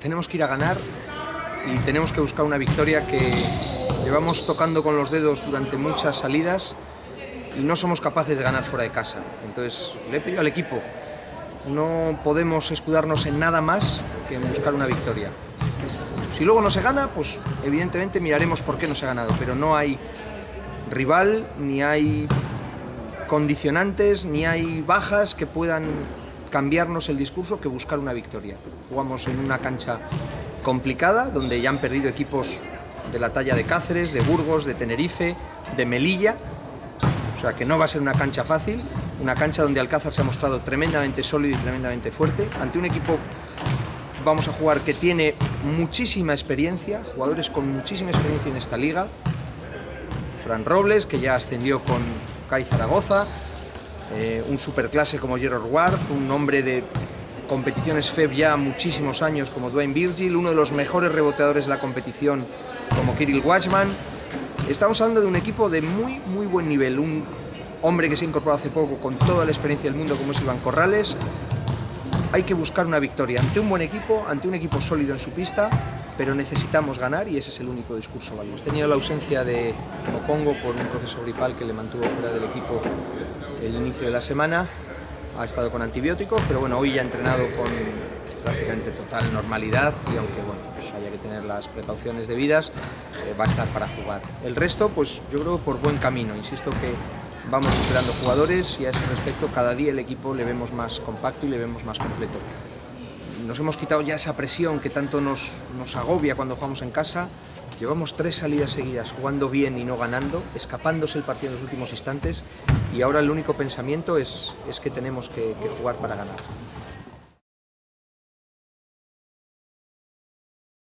tenemos que ir a ganar y tenemos que buscar una victoria que llevamos tocando con los dedos durante muchas salidas y no somos capaces de ganar fuera de casa. Entonces le he pedido al equipo, no podemos escudarnos en nada más que en buscar una victoria. Si luego no se gana, pues evidentemente miraremos por qué no se ha ganado, pero no hay rival, ni hay condicionantes, ni hay bajas que puedan cambiarnos el discurso que buscar una victoria. Jugamos en una cancha complicada, donde ya han perdido equipos de la talla de Cáceres, de Burgos, de Tenerife, de Melilla, o sea que no va a ser una cancha fácil, una cancha donde Alcázar se ha mostrado tremendamente sólido y tremendamente fuerte, ante un equipo vamos a jugar que tiene muchísima experiencia, jugadores con muchísima experiencia en esta liga. Fran Robles, que ya ascendió con CAI Zaragoza, un superclase como Gerard Ward, un hombre de competiciones FEB ya muchísimos años como Dwayne Virgil, uno de los mejores reboteadores de la competición como Kirill Watchman. Estamos hablando de un equipo de muy buen nivel, un hombre que se ha incorporado hace poco con toda la experiencia del mundo como es Iván Corrales. Hay que buscar una victoria ante un buen equipo, ante un equipo sólido en su pista, pero necesitamos ganar y ese es el único discurso válido. Hemos tenido la ausencia de Mokongo por un proceso gripal que le mantuvo fuera del equipo el inicio de la semana. Ha estado con antibióticos, pero bueno, hoy ya ha entrenado con prácticamente total normalidad y aunque bueno, pues haya que tener las precauciones debidas, va a estar para jugar. El resto, pues yo creo por buen camino. Insisto que vamos recuperando jugadores y a ese respecto cada día el equipo le vemos más compacto y le vemos más completo. Nos hemos quitado ya esa presión que tanto nos agobia cuando jugamos en casa. Llevamos 3 salidas seguidas jugando bien y no ganando, escapándose el partido en los últimos instantes y ahora el único pensamiento es que tenemos que jugar para ganar.